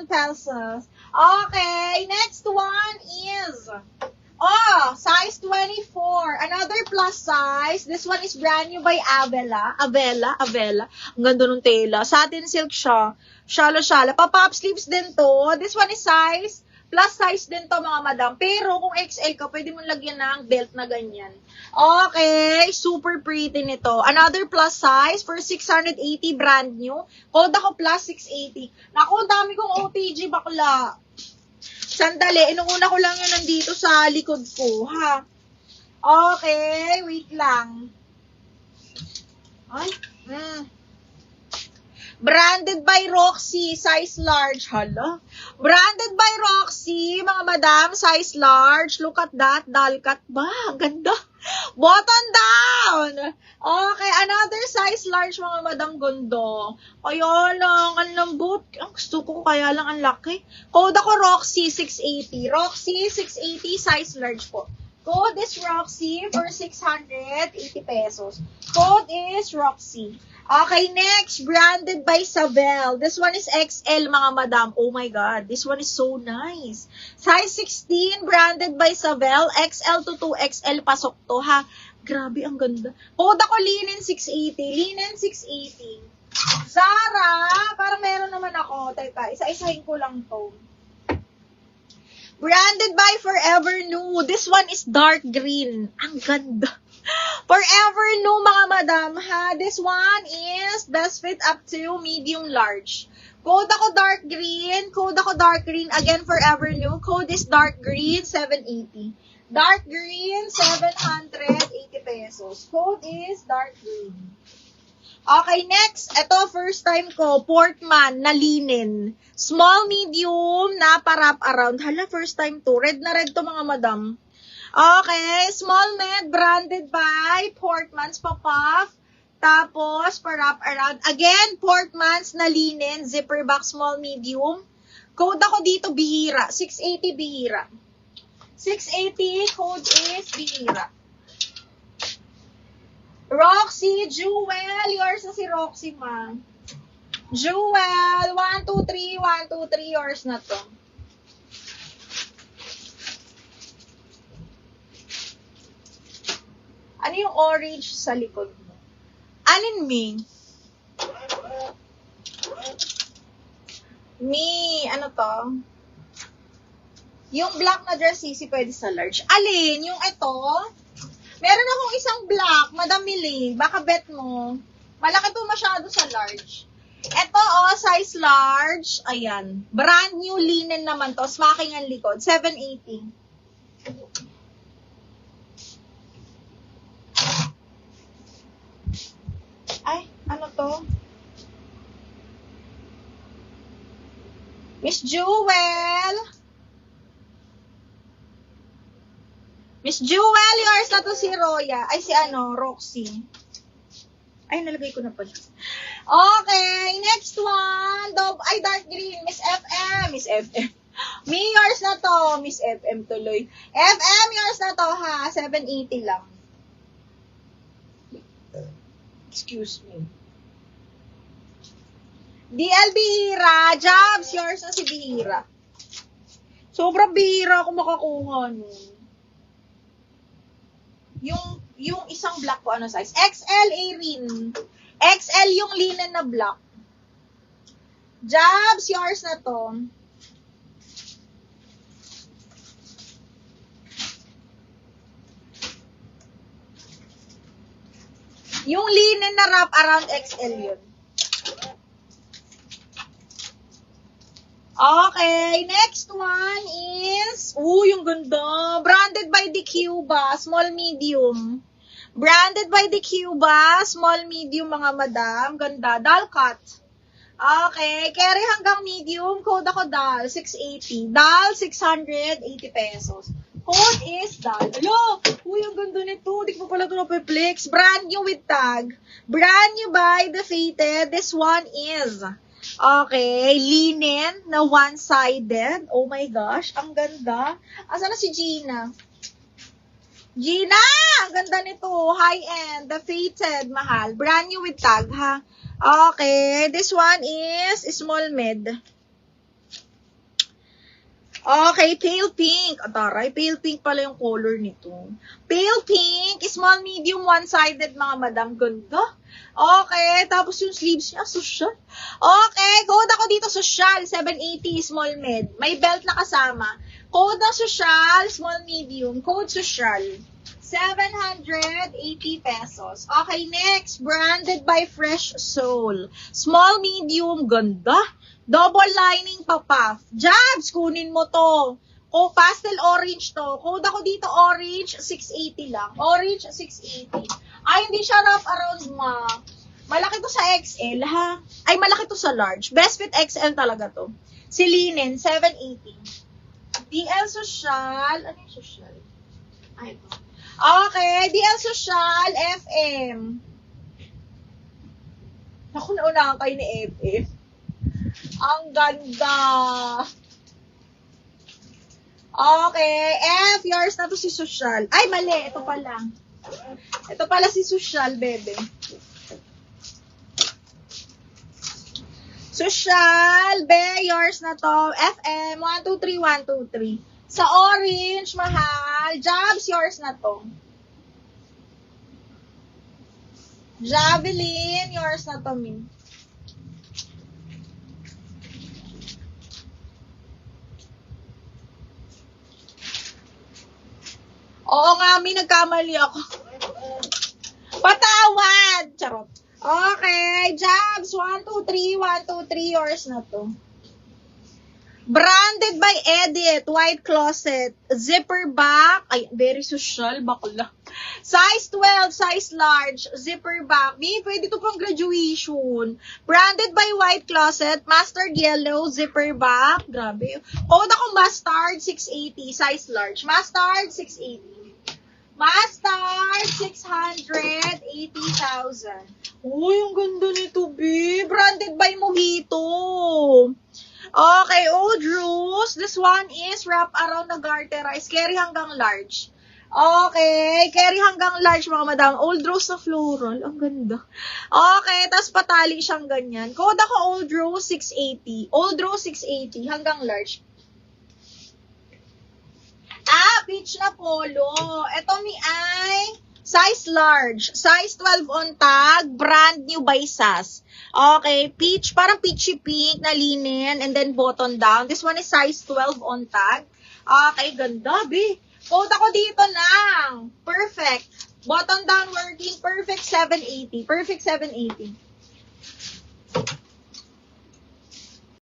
pesos. Okay, next one is, size 24. Another plus size. This one is brand new by Avella. Avella. Ang ganda ng tela. Satin silk siya. Shala. Pa-pop sleeves din to. This one is size, plus size din to mga madam. Pero kung XL ka, pwede mong lagyan ng belt na ganyan. Okay, super pretty nito. Another plus size for 680, brand new. Code ako plus 680. Naku, dami kong OTG bakla. Sandali, inuuna ko lang yun nandito sa likod ko, ha? Okay, wait lang. Ay, Branded by Roxy, size large. Hala. Branded by Roxy, mga madam, size large. Look at that, doll cut ba? Ang ganda. Button down. Okay, another size large, mga madam, gondo. Kaya lang, ang lambot. Ang gusto ko, kaya lang ang laki. Code ako Roxy 680. Roxy 680, size large po. Code is Roxy for 680 pesos. Code is Roxy. Okay, next, branded by Savel. This one is XL, mga madam. Oh my God, this one is so nice. Size 16, branded by Savel. XL to 2XL, pasok to, ha? Grabe, ang ganda. Code ako Linen 680. Linen 680. Zara, parang meron naman ako. Teka, isa-isahin ko lang to. Branded by Forever New. This one is dark green. Ang ganda. Forever New, mga madam, ha? This one is best fit up to medium large. Code ako dark green. Code ako dark green. Again, Forever New. Code is dark green, 780. Dark green, 780 pesos. Code is dark green. Okay, next. Ito, first time ko. Portman na linen. Small, medium, na pa-wrap around. Hala, first time to. Red na red to, mga madam. Okay, small med, branded by Portman's pa-puff. Tapos, pa-wrap around. Again, Portman's na linen, zipper back, small, medium. Code ako dito, Bihira. 680 Bihira. 680, code is Bihira. Roxy, Jewel. Yours na si Roxy, ma. Jewel, 1, 2, 3, 1, 2, 3. Yours na to. Ano yung orange sa likod mo? Alin, Mi? Mi, ano to? Yung black na jersey, pwede sa large. Alin? Yung ito? Meron akong isang black, Madam Mili. Baka bet mo. Malaki to masyado sa large. Ito, size large. Ayan. Brand new linen naman to. Smacking ang likod. 780. Ay, ano to? Miss Jewel! Miss Jewel, yours na to si Roya. Ay, si Roxy. Ay, nalagay ko na pala. Okay, next one. Ay, dark green. Miss FM. Miss FM. Me, yours na to. Miss FM tuloy. FM, yours na to, ha? 780 lang. Excuse me. DL Bihira. Jobs, yours na si Bihira. Sobrang bihira ako makakuha nun. Yung isang black ko, ano size? XL, Erin. XL yung linen na black. Jobs, yours na to. Yung linen na wrap around XL yun. Okay, next one is, yung ganda. Branded by the Cuba, small, medium. Branded by the Cuba, small, medium, mga madam. Ganda, doll cut. Okay, carry hanggang medium. Code ako doll, 680. Doll, 680 pesos. Code is doll. Hello! Ang ganda nito. Di ko pala ito na-flex. Brand new with tag. Brand new by the Fated. This one is... Okay, linen na one-sided. Oh my gosh, ang ganda. Asan na si Gina? Gina! Ang ganda nito. High-end. The Fated. Mahal. Brand new with tag, ha? Okay, this one is small med. Okay, pale pink. Taray, pale pink pala yung color nito. Pale pink, small, medium, one-sided, mga madam. Ganda. Okay, tapos yung sleeves niya, social. Okay, code ako dito, social. 780, small, med. May belt na kasama. Code na social, small, medium. Code social. 780 pesos. Okay, next. Branded by Fresh Soul. Small, medium, ganda. Double lining pa puff. Jabs, kunin mo to. O, pastel orange to. Code ako dito, orange, 680 lang. Orange, 680. Ay, hindi siya wrap around, ma. Malaki to sa XL, ha? Ay, malaki to sa large. Best fit XL talaga to. Si Linen, 780. DL Social. Ano yung social? Ay, ito. Okay, DL Social, FM. Ako, naunahan kayo ni FM. Ang ganda. Okay, F, yours na to si Social. Ay, mali. Ito pala. Ito pala si Social, bebe. Social, be, yours na to. FM, 123, 123. Sa orange, mahal. Jabs, yours na to. Javelin, yours na to, min. Oo nga, may nagkamali ako. Patawad! Charot. Okay, Jabs, 123, 123, yours na to. Branded by Edit, white closet, zipper back, ay, very social, bakla. Size 12, size large, zipper back. Pwede to pang graduation. Branded by white closet, mustard yellow, zipper back. Grabe. Code ako mustard, 680, size large. Mustard, 680. Mustard, 680,000. Uy, ang ganda nito, B. Branded by Mojito. Okay, Old Rose. This one is wrap around na garterized. Carry hanggang large. Okay, carry hanggang large, mga madam. Old Rose na floral. Ang ganda. Okay, tas patali siyang ganyan. Code ako Old Rose 680. Old Rose 680 hanggang large. Peach na polo. Ito mi ay size large. Size 12 on tag. Brand new by SAS. Okay, peach. Parang peachy pink na linen. And then button down. This one is size 12 on tag. Okay, ganda, be. Code ako dito ng perfect. Button down working. Perfect 780. Perfect 780.